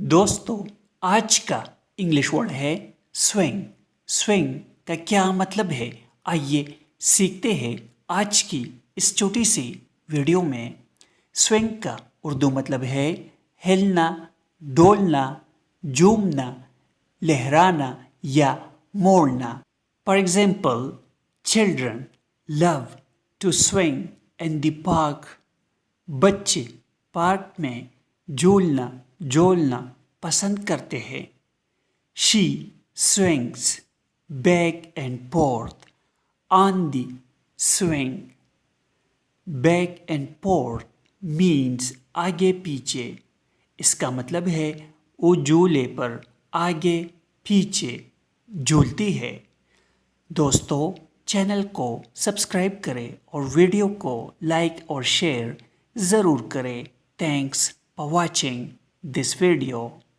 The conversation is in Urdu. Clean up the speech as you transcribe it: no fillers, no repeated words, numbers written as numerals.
دوستو آج کا انگلش ورڈ ہے سوئنگ۔ سوئنگ کا کیا مطلب ہے آئیے سیکھتے ہیں آج کی اس چھوٹی سی ویڈیو میں۔ سوئنگ کا اردو مطلب ہے ہلنا، ڈولنا، جھومنا، لہرانا یا موڑنا۔ For example, children love to swing in the park. بچے پارک میں جھولنا پسند کرتے ہیں۔ She swings back and forth on the swing. Back and forth means آگے پیچھے۔ اس کا مطلب ہے وہ جھولے پر آگے پیچھے جھولتی ہے۔ دوستو چینل کو سبسکرائب کریں اور ویڈیو کو لائک اور شیئر ضرور کریں۔ Thanks for watching this video.